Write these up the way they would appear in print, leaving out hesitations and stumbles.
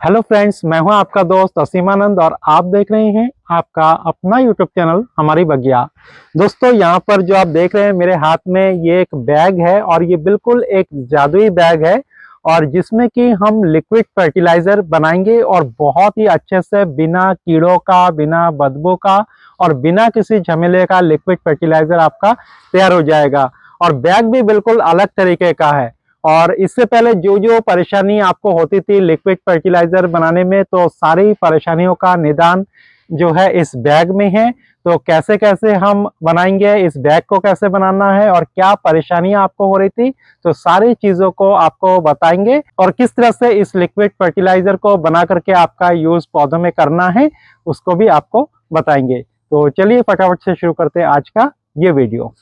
Hello friends, मैं हूं आपका दोस्त असीमानंद और आप देख रहे हैं आपका अपना यूट्यूब चैनल हमारी बगिया। दोस्तों, यहां पर जो आप देख रहे हैं मेरे हाथ में ये एक बैग है और ये बिल्कुल एक जादुई बैग है और जिसमें कि हम लिक्विड फर्टिलाइजर बनाएंगे और बहुत ही अच्छे से बिना कीड़ों का, बिना बदबू का और बिना किसी झमेले का लिक्विड फर्टिलाइजर आपका तैयार हो जाएगा। और बैग भी बिल्कुल अलग तरीके का है। और इससे पहले जो जो परेशानी आपको होती थी लिक्विड फर्टिलाइजर बनाने में, तो सारी परेशानियों का निदान जो है इस बैग में है। तो कैसे कैसे हम बनाएंगे, इस बैग को कैसे बनाना है और क्या परेशानियां आपको हो रही थी, तो सारी चीजों को आपको बताएंगे और किस तरह से इस लिक्विड फर्टिलाइजर को बना करके आपका यूज पौधों में करना है उसको भी आपको बताएंगे। तो चलिए फटाफट से शुरू करते हैं आज का ये वीडियो।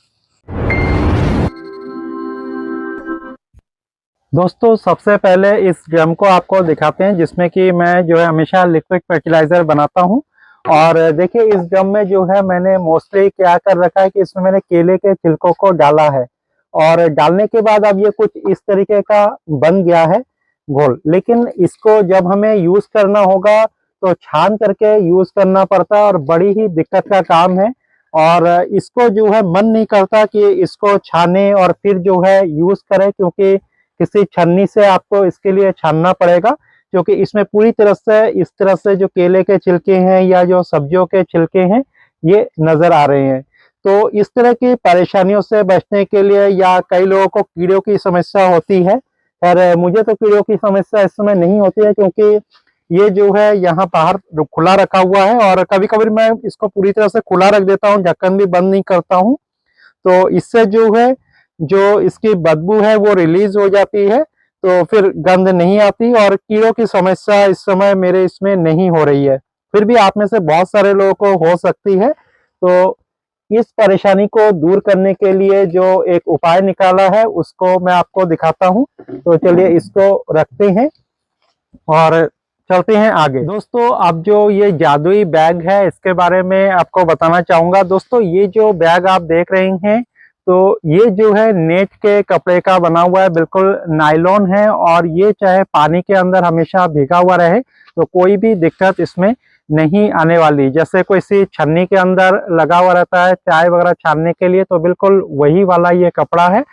दोस्तों, सबसे पहले इस ड्रम को आपको दिखाते हैं जिसमें कि मैं जो है हमेशा लिक्विड फर्टिलाइजर बनाता हूं। और देखिए, इस ड्रम में जो है मैंने मोस्टली क्या कर रखा है कि इसमें मैंने केले के छिलकों को डाला है और डालने के बाद अब ये कुछ इस तरीके का बन गया है घोल। लेकिन इसको जब हमें यूज करना होगा तो छान करके यूज करना पड़ता है और बड़ी ही दिक्कत का काम है। और इसको जो है मन नहीं करता कि इसको छाने और फिर जो है यूज करें, क्योंकि किसी छन्नी से आपको इसके लिए छानना पड़ेगा, क्योंकि इसमें पूरी तरह से इस तरह से जो केले के छिलके हैं या जो सब्जियों के छिलके हैं ये नजर आ रहे हैं। तो इस तरह की परेशानियों से बचने के लिए, या कई लोगों को कीड़ों की समस्या होती है, खैर मुझे तो कीड़ों की समस्या इस समय नहीं होती है क्योंकि ये जो है यहाँ बाहर खुला रखा हुआ है और कभी कभी मैं इसको पूरी तरह से खुला रख देता हूँ, ढक्कन भी बंद नहीं करता हूँ। तो इससे जो है जो इसकी बदबू है वो रिलीज हो जाती है, तो फिर गंध नहीं आती और कीड़ों की समस्या इस समय मेरे इसमें नहीं हो रही है। फिर भी आप में से बहुत सारे लोगों को हो सकती है। तो इस परेशानी को दूर करने के लिए जो एक उपाय निकाला है उसको मैं आपको दिखाता हूँ। तो चलिए इसको रखते हैं और चलते हैं आगे। दोस्तों, अब जो ये जादुई बैग है इसके बारे में आपको बताना चाहूंगा। दोस्तों, ये जो बैग आप देख रहे हैं तो ये जो है नेट के कपड़े का बना हुआ है, बिल्कुल नायलॉन है और ये चाहे पानी के अंदर हमेशा भीगा हुआ रहे तो कोई भी दिक्कत इसमें नहीं आने वाली। जैसे कोई सी छन्नी के अंदर लगा हुआ रहता है चाय वगैरह छानने के लिए, तो बिल्कुल वही वाला ये कपड़ा है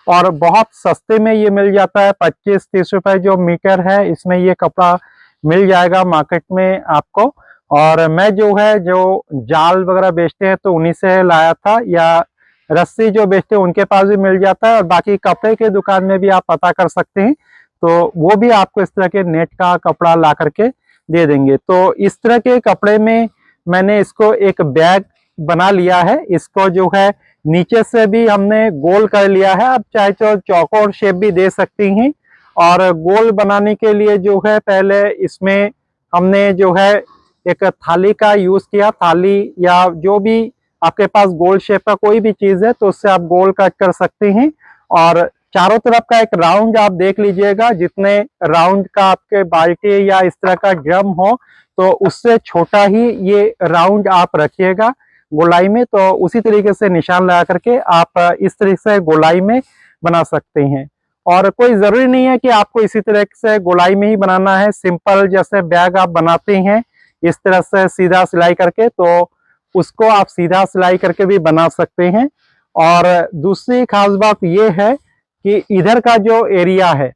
और बहुत सस्ते में ये मिल जाता है। 25-30 रुपए जो मीटर है इसमें ये कपड़ा मिल जाएगा मार्केट में आपको। और मैं जो है जो जाल वगैरह बेचते हैं तो उन्हीं से लाया था, या रस्सी जो बेचते हैं उनके पास भी मिल जाता है और बाकी कपड़े के दुकान में भी आप पता कर सकते हैं, तो वो भी आपको इस तरह के नेट का कपड़ा ला करके दे देंगे। तो इस तरह के कपड़े में मैंने इसको एक बैग बना लिया है। इसको जो है नीचे से भी हमने गोल कर लिया है, आप चाहे तो चौकोर शेप भी दे सकती हैं। और गोल बनाने के लिए जो है पहले इसमें हमने जो है एक थाली का यूज किया। थाली या जो भी आपके पास गोल शेप का कोई भी चीज है तो उससे आप गोल कट कर सकते हैं। और चारों तरफ का एक राउंड आप देख लीजिएगा, जितने राउंड का आपके बाल्टी या इस तरह का ड्रम हो तो उससे छोटा ही ये राउंड आप रखिएगा गोलाई में। तो उसी तरीके से निशान लगा करके आप इस तरीके से गोलाई में बना सकते हैं। और कोई जरूरी नहीं है कि आपको इसी तरह से गोलाई में ही बनाना है। सिंपल जैसे बैग आप बनाते हैं इस तरह से सीधा सिलाई करके, तो उसको आप सीधा सिलाई करके भी बना सकते हैं। और दूसरी खास बात यह है कि इधर का जो एरिया है,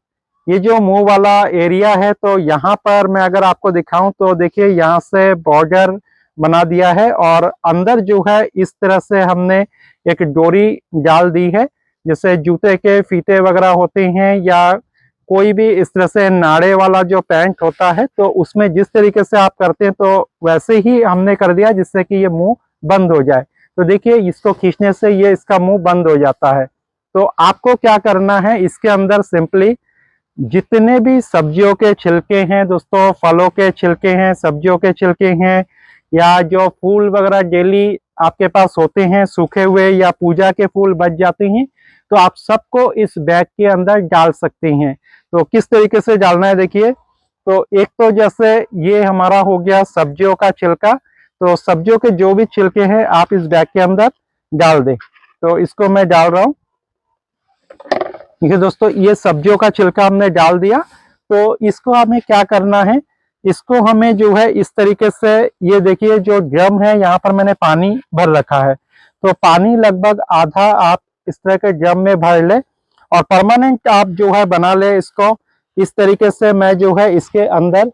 ये जो मुंह वाला एरिया है, तो यहाँ पर मैं अगर आपको दिखाऊं तो देखिए यहाँ से बॉर्डर बना दिया है और अंदर जो है इस तरह से हमने एक डोरी डाल दी है। जैसे जूते के फीते वगैरह होते हैं या कोई भी इस तरह से नाड़े वाला जो पैंट होता है, तो उसमें जिस तरीके से आप करते हैं तो वैसे ही हमने कर दिया जिससे कि ये मुंह बंद हो जाए। तो देखिए इसको खींचने से ये इसका मुंह बंद हो जाता है। तो आपको क्या करना है, इसके अंदर सिंपली जितने भी सब्जियों के छिलके हैं दोस्तों, फलों के छिलके हैं, सब्जियों के छिलके हैं, या जो फूल वगैरह डेली आपके पास होते हैं सूखे हुए या पूजा के फूल बच जाते हैं, तो आप सबको इस बैग के अंदर डाल सकते हैं। तो किस तरीके से डालना है देखिए। तो एक तो जैसे ये हमारा हो गया सब्जियों का छिलका, तो सब्जियों के जो भी छिलके हैं आप इस बैग के अंदर डाल दें। तो इसको मैं डाल रहा हूँ। देखिए दोस्तों, ये सब्जियों का छिलका हमने डाल दिया। तो इसको हमें क्या करना है इसको हमें जो है इस तरीके से, ये देखिए जो ड्रम है यहाँ पर मैंने पानी भर रखा है, तो पानी लगभग आधा आप इस तरह के ड्रम में भर ले और परमानेंट आप जो है बना ले इसको। इस तरीके से मैं जो है इसके अंदर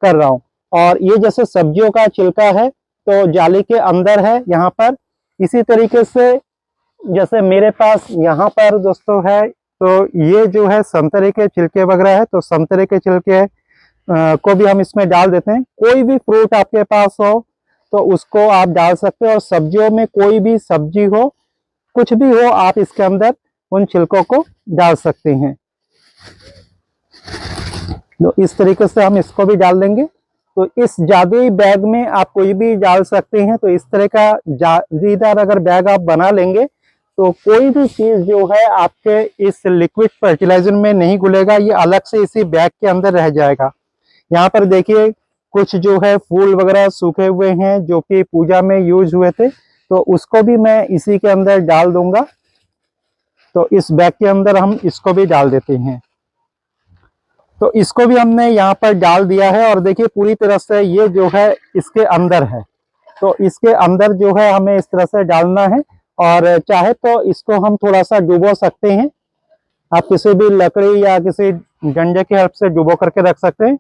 कर रहा हूँ। और ये जैसे सब्जियों का छिलका है तो जाली के अंदर है यहाँ पर। इसी तरीके से जैसे मेरे पास यहाँ पर दोस्तों है, तो ये जो है संतरे के छिलके वगैरह है, तो संतरे के छिलके को भी हम इसमें डाल देते हैं। कोई भी फ्रूट आपके पास हो तो उसको आप डाल सकते हो, और सब्जियों में कोई भी सब्जी हो, कुछ भी हो, आप इसके अंदर उन छिलकों को डाल सकते हैं। तो इस तरीके से हम इसको भी डाल देंगे। तो इस जादुई बैग में आप कोई भी डाल सकते हैं। तो इस तरह का जालीदार अगर बैग आप बना लेंगे तो कोई भी चीज जो है आपके इस लिक्विड फर्टिलाइजर में नहीं घुलेगा, ये अलग से इसी बैग के अंदर रह जाएगा। यहाँ पर देखिए कुछ जो है फूल वगैरह सूखे हुए हैं जो कि पूजा में यूज हुए थे, तो उसको भी मैं इसी के अंदर डाल दूंगा। तो इस बैग के अंदर हम इसको भी डाल देते हैं। तो इसको भी हमने यहाँ पर डाल दिया है और देखिए पूरी तरह से ये जो है इसके अंदर है। तो इसके अंदर जो है हमें इस तरह से डालना है, और चाहे तो इसको हम थोड़ा सा डुबो सकते हैं। आप किसी भी लकड़ी या किसी डंडे की हेल्प से डुबो करके रख सकते हैं।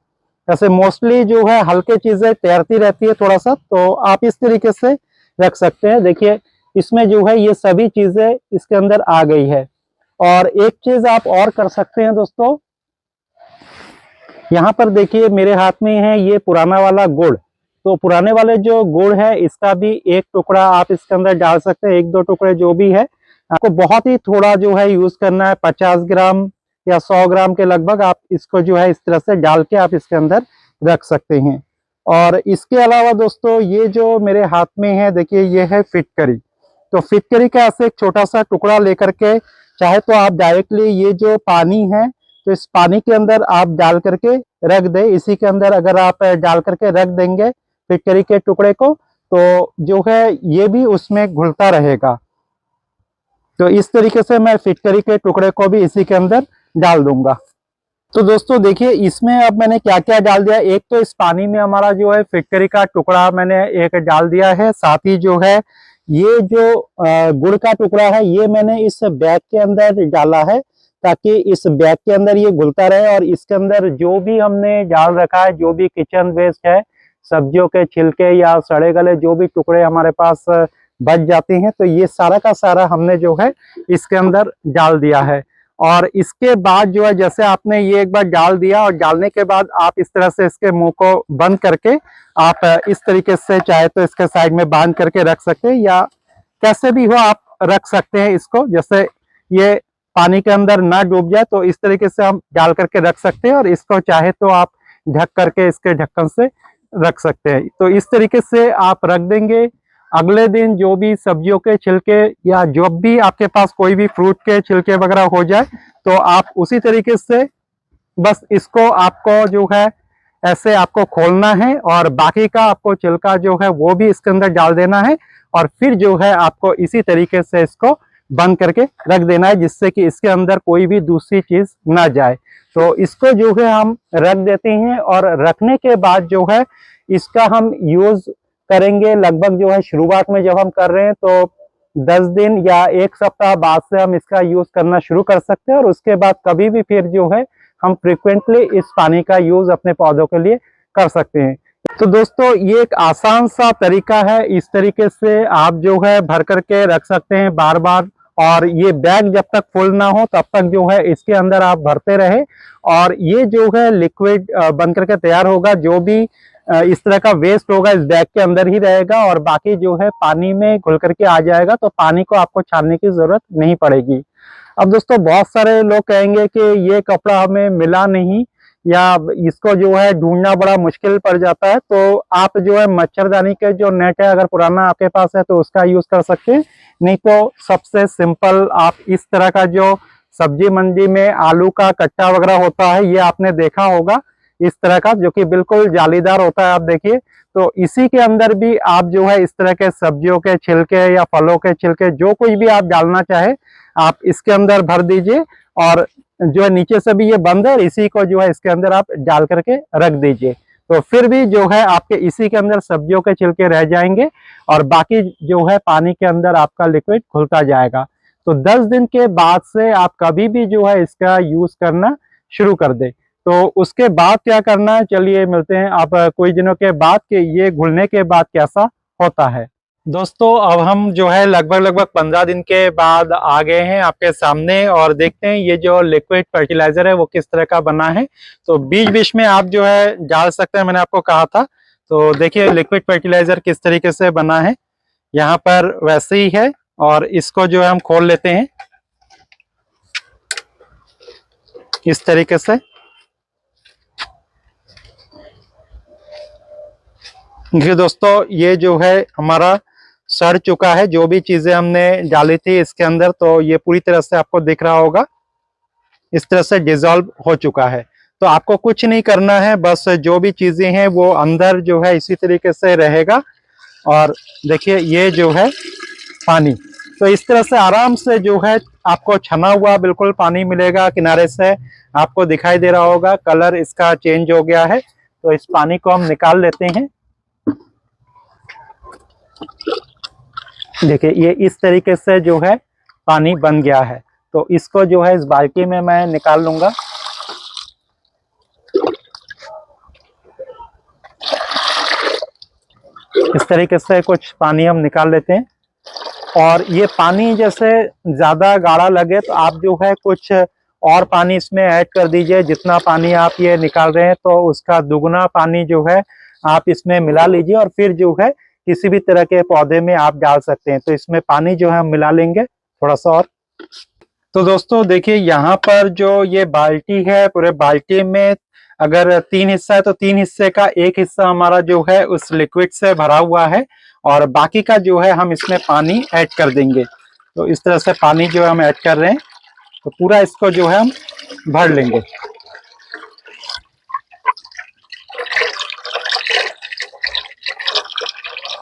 जैसे मोस्टली जो है हल्के चीजें तैरती रहती है थोड़ा सा, तो आप इस तरीके से रख सकते हैं। देखिए इसमें जो है ये सभी चीजें इसके अंदर आ गई है। और एक चीज आप और कर सकते हैं दोस्तों, यहाँ पर देखिए मेरे हाथ में है ये पुराना वाला गुड़। तो पुराने वाले जो गुड़ है इसका भी एक टुकड़ा आप इसके अंदर डाल सकते हैं, एक दो टुकड़े जो भी है। आपको बहुत ही थोड़ा जो है यूज करना है, 50 ग्राम या 100 ग्राम के लगभग आप इसको जो है इस तरह से डाल के आप इसके अंदर रख सकते हैं। और इसके अलावा दोस्तों ये जो मेरे हाथ में है देखिए ये है फिटकरी। तो फिटकरी का ऐसे एक छोटा सा टुकड़ा लेकर के चाहे तो आप डायरेक्टली ये जो पानी है तो इस पानी के अंदर आप डाल करके रख दे। इसी के अंदर अगर आप डाल करके रख देंगे फिटकरी के टुकड़े को, तो जो है ये भी उसमें घुलता रहेगा। तो इस तरीके से मैं फिटकरी के टुकड़े को भी इसी के अंदर डाल दूंगा। तो दोस्तों देखिए इसमें अब मैंने क्या क्या डाल दिया। एक तो इस पानी में हमारा जो है फिटकरी का टुकड़ा मैंने एक डाल दिया है, साथ ही जो है ये जो गुड़ का टुकड़ा है ये मैंने इस बैग के अंदर डाला है, ताकि इस बैग के अंदर ये घुलता रहे। और इसके अंदर जो भी हमने डाल रखा है, जो भी किचन वेस्ट है, सब्जियों के छिलके या सड़े गले जो भी टुकड़े हमारे पास बच जाते हैं, तो ये सारा का सारा हमने जो है इसके अंदर डाल दिया है। और इसके बाद जो है जैसे आपने ये एक बार डाल दिया, और डालने के बाद आप इस तरह से इसके मुंह को बंद करके आप इस तरीके से चाहे तो इसके साइड में बांध करके रख सकते हैं, या कैसे भी हो आप रख सकते हैं इसको। जैसे ये पानी के अंदर ना डूब जाए तो इस तरीके से हम डाल करके रख सकते हैं, और इसको चाहे तो आप ढक करके इसके ढक्कन से रख सकते हैं। तो इस तरीके से आप रख देंगे। अगले दिन जो भी सब्जियों के छिलके या जो भी आपके पास कोई भी फ्रूट के छिलके वगैरह हो जाए, तो आप उसी तरीके से बस इसको आपको जो है ऐसे आपको खोलना है, और बाकी का आपको छिलका जो है वो भी इसके अंदर डाल देना है, और फिर जो है आपको इसी तरीके से इसको बंद करके रख देना है, जिससे कि इसके अंदर कोई भी दूसरी चीज ना जाए। तो इसको जो है हम रख देते हैं, और रखने के बाद जो है इसका हम यूज करेंगे लगभग जो है शुरुआत में जब हम कर रहे हैं तो 10 दिन या 1 सप्ताह बाद से हम इसका यूज करना शुरू कर सकते हैं। और उसके बाद कभी भी फिर जो है हम फ्रिक्वेंटली इस पानी का यूज अपने पौधों के लिए कर सकते हैं। तो दोस्तों ये एक आसान सा तरीका है, इस तरीके से आप जो है भर करके रख सकते हैं बार बार। और ये बैग जब तक फुल ना हो तब तक जो है इसके अंदर आप भरते रहे, और ये जो है लिक्विड बन करके तैयार होगा। जो भी इस तरह का वेस्ट होगा इस बैग के अंदर ही रहेगा, और बाकी जो है पानी में घुल करके आ जाएगा, तो पानी को आपको छानने की जरूरत नहीं पड़ेगी। अब दोस्तों बहुत सारे लोग कहेंगे कि ये कपड़ा हमें मिला नहीं, या इसको जो है ढूंढना बड़ा मुश्किल पड़ जाता है, तो आप जो है मच्छरदानी के जो नेट है अगर पुराना आपके पास है तो उसका यूज कर सकते हैं। नहीं तो सबसे सिंपल आप इस तरह का जो सब्जी मंडी में आलू का कट्टा वगैरह होता है, ये आपने देखा होगा इस तरह का, जो कि बिल्कुल जालीदार होता है। आप देखिए तो इसी के अंदर भी आप जो है इस तरह के सब्जियों के छिलके या फलों के छिलके जो कुछ भी आप डालना चाहे आप इसके अंदर भर दीजिए, और जो है नीचे से भी ये बंद है, इसी को जो है इसके अंदर आप डाल करके रख दीजिए। तो फिर भी जो है आपके इसी के अंदर सब्जियों के छिलके रह जाएंगे और बाकी जो है पानी के अंदर आपका लिक्विड घुलता जाएगा। तो 10 दिन के बाद से आप कभी भी जो है इसका यूज करना शुरू कर दे। तो उसके बाद क्या करना है, चलिए मिलते हैं आप कुछ दिनों के बाद कि ये घुलने के बाद कैसा होता है। दोस्तों अब हम जो है लगभग 15 दिन के बाद आ गए हैं आपके सामने और देखते हैं ये जो लिक्विड फर्टिलाइजर है वो किस तरह का बना है। तो बीच बीच में आप जो है डाल सकते हैं, मैंने आपको कहा था। तो देखिए लिक्विड फर्टिलाइजर किस तरीके से बना है, यहाँ पर वैसे ही है। और इसको जो है हम खोल लेते हैं इस तरीके से। देखिए दोस्तों ये जो है हमारा सड़ चुका है, जो भी चीजें हमने डाली थी इसके अंदर, तो ये पूरी तरह से आपको दिख रहा होगा इस तरह से डिसॉल्व हो चुका है। तो आपको कुछ नहीं करना है, बस जो भी चीजें हैं वो अंदर जो है इसी तरीके से रहेगा। और देखिए ये जो है पानी, तो इस तरह से आराम से जो है आपको छना हुआ बिल्कुल पानी मिलेगा। किनारे से आपको दिखाई दे रहा होगा कलर इसका चेंज हो गया है। तो इस पानी को हम निकाल लेते हैं। देखिए ये इस तरीके से जो है पानी बन गया है। तो इसको जो है इस बाल्टी में मैं निकाल लूंगा। इस तरीके से कुछ पानी हम निकाल लेते हैं। और ये पानी जैसे ज्यादा गाढ़ा लगे तो आप जो है कुछ और पानी इसमें ऐड कर दीजिए। जितना पानी आप ये निकाल रहे हैं तो उसका दुगना पानी जो है आप इसमें मिला लीजिए और फिर जो है किसी भी तरह के पौधे में आप डाल सकते हैं। तो इसमें पानी जो है हम मिला लेंगे थोड़ा सा और। तो दोस्तों देखिए यहाँ पर जो ये बाल्टी है, पूरे बाल्टी में अगर 3 हिस्सा है तो 3 हिस्से का 1 हिस्सा हमारा जो है उस लिक्विड से भरा हुआ है और बाकी का जो है हम इसमें पानी ऐड कर देंगे। तो इस तरह से पानी जो है हम ऐड कर रहे हैं। तो पूरा इसको जो है हम भर लेंगे।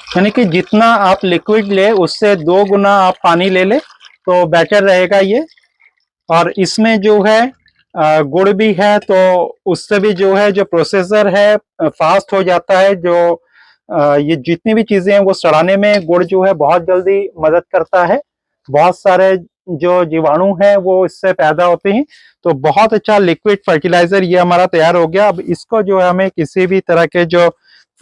यानी कि जितना आप लिक्विड ले उससे 2 गुना आप पानी ले ले तो बेटर रहेगा ये। और इसमें जो है गुड़ भी है तो उससे भी जो है जो प्रोसेसर है फास्ट हो जाता है। जो ये जितनी भी चीजें हैं वो सड़ाने में गुड़ जो है बहुत जल्दी मदद करता है। बहुत सारे जो जीवाणु हैं वो इससे पैदा होते हैं। तो बहुत अच्छा लिक्विड फर्टिलाइजर ये हमारा तैयार हो गया। अब इसको जो है हमें किसी भी तरह के जो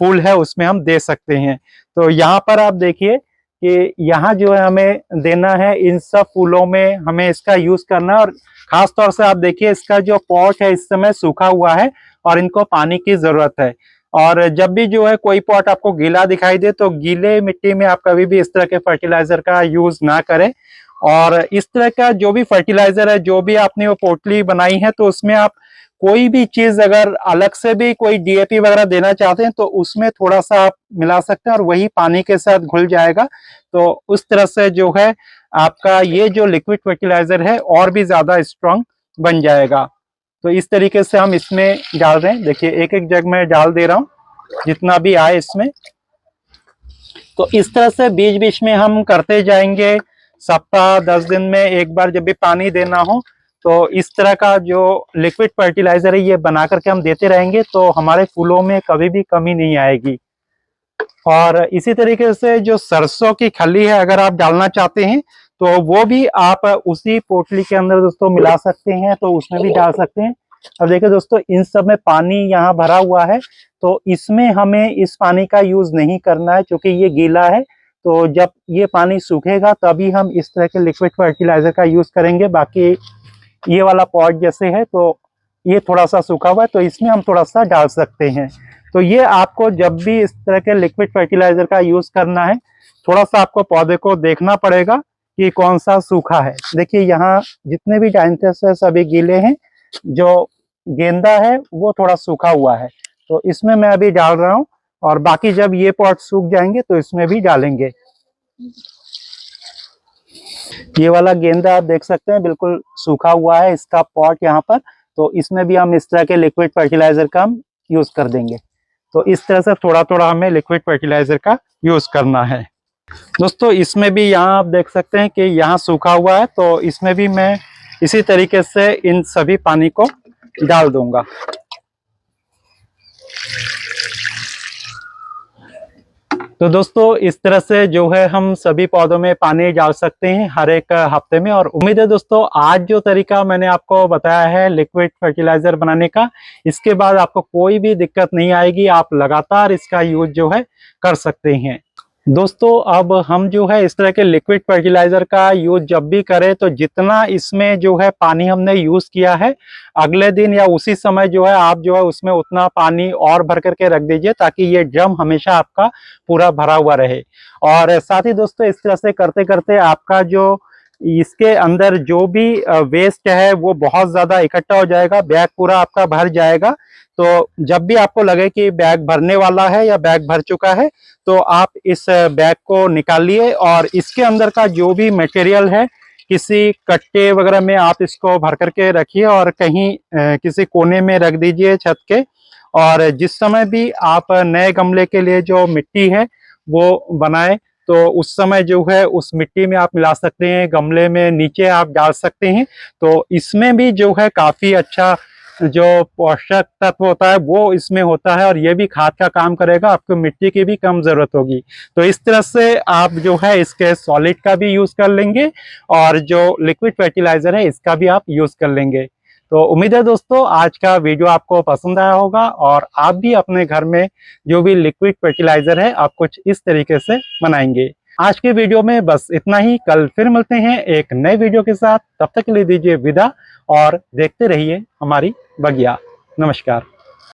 फूल है उसमें हम दे सकते हैं। तो यहाँ पर आप देखिए कि यहाँ जो है हमें देना है, इन सब फूलों में हमें इसका यूज करना है। और खास तौर से आप देखिए इसका जो पॉट है इस समय सूखा हुआ है और इनको पानी की जरूरत है। और जब भी जो है कोई पॉट आपको गीला दिखाई दे तो गीले मिट्टी में आप कभी भी इस तरह के फर्टिलाइजर का यूज ना करें। और इस तरह का जो भी फर्टिलाइजर है, जो भी आपने वो पोटली बनाई है, तो उसमें आप कोई भी चीज अगर अलग से भी कोई डीएपी वगैरह देना चाहते हैं तो उसमें थोड़ा सा आप मिला सकते हैं और वही पानी के साथ घुल जाएगा। तो उस तरह से जो है आपका ये जो लिक्विड फर्टिलाइजर है और भी ज्यादा स्ट्रांग बन जाएगा। तो इस तरीके से हम इसमें डाल रहे हैं। देखिए एक एक जग में डाल दे रहा हूँ जितना भी आए इसमें। तो इस तरह से बीच बीच में हम करते जाएंगे। सप्ताह 10 दिन में एक बार जब भी पानी देना हो तो इस तरह का जो लिक्विड फर्टिलाइजर है ये बना करके हम देते रहेंगे तो हमारे फूलों में कभी भी कमी नहीं आएगी। और इसी तरीके से जो सरसों की खली है अगर आप डालना चाहते हैं तो वो भी आप उसी पोटली के अंदर दोस्तों मिला सकते हैं, तो उसमें भी डाल सकते हैं। अब देखिए दोस्तों इन सब में पानी यहाँ भरा हुआ है तो इसमें हमें इस पानी का यूज नहीं करना है क्योंकि ये गीला है। तो जब ये पानी सूखेगा तभी हम इस तरह के लिक्विड फर्टिलाइजर का यूज करेंगे। बाकी ये वाला पॉट जैसे है तो ये थोड़ा सा सूखा हुआ है तो इसमें हम थोड़ा सा डाल सकते हैं। तो ये आपको जब भी इस तरह के लिक्विड फर्टिलाइजर का यूज करना है थोड़ा सा आपको पौधे को देखना पड़ेगा कि कौन सा सूखा है। देखिए यहाँ जितने भी डायंथस है सभी गीले हैं, जो गेंदा है वो थोड़ा सूखा हुआ है। तो इसमें मैं अभी डाल रहा हूँ और बाकी जब ये पॉट सूख जाएंगे तो इसमें भी डालेंगे। ये वाला गेंदा आप देख सकते हैं बिल्कुल सूखा हुआ है इसका पॉट यहाँ पर। तो इसमें भी हम इस तरह के लिक्विड फर्टिलाइजर का हम यूज कर देंगे। तो इस तरह से थोड़ा थोड़ा हमें लिक्विड फर्टिलाइजर का यूज करना है। दोस्तों इसमें भी यहाँ आप देख सकते हैं कि यहाँ सूखा हुआ है तो इसमें भी मैं इसी तरीके से इन सभी पानी को डाल दूंगा। तो दोस्तों इस तरह से जो है हम सभी पौधों में पानी डाल सकते हैं हर एक हफ्ते में। और उम्मीद है दोस्तों आज जो तरीका मैंने आपको बताया है लिक्विड फर्टिलाइजर बनाने का, इसके बाद आपको कोई भी दिक्कत नहीं आएगी, आप लगातार इसका यूज जो है कर सकते हैं। दोस्तों अब हम जो है इस तरह के लिक्विड फर्टिलाइजर का यूज जब भी करें तो जितना इसमें जो है पानी हमने यूज किया है, अगले दिन या उसी समय जो है आप जो है उसमें उतना पानी और भर करके रख दीजिए, ताकि ये ड्रम हमेशा आपका पूरा भरा हुआ रहे। और साथ ही दोस्तों इस तरह से करते करते आपका जो इसके अंदर जो भी वेस्ट है वो बहुत ज्यादा इकट्ठा हो जाएगा, बैग पूरा आपका भर जाएगा। तो जब भी आपको लगे कि बैग भरने वाला है या बैग भर चुका है, तो आप इस बैग को निकालिए और इसके अंदर का जो भी मटेरियल है किसी कट्टे वगैरह में आप इसको भर करके रखिए और कहीं किसी कोने में रख दीजिए छत के। और जिस समय भी आप नए गमले के लिए जो मिट्टी है वो बनाए, तो उस समय जो है उस मिट्टी में आप मिला सकते हैं, गमले में नीचे आप डाल सकते हैं। तो इसमें भी जो है काफी अच्छा जो पोषक तत्व होता है वो इसमें होता है, और ये भी खाद का काम करेगा, आपको मिट्टी की भी कम जरूरत होगी। तो इस तरह से आप जो है इसके सॉलिड का भी यूज कर लेंगे और जो लिक्विड फर्टिलाइजर है इसका भी आप यूज कर लेंगे। तो उम्मीद है दोस्तों आज का वीडियो आपको पसंद आया होगा और आप भी अपने घर में जो भी लिक्विड फर्टिलाइजर है आप कुछ इस तरीके से बनाएंगे। आज के वीडियो में बस इतना ही, कल फिर मिलते हैं एक नए वीडियो के साथ। तब तक के लिए दीजिए विदा और देखते रहिए हमारी बगिया। नमस्कार।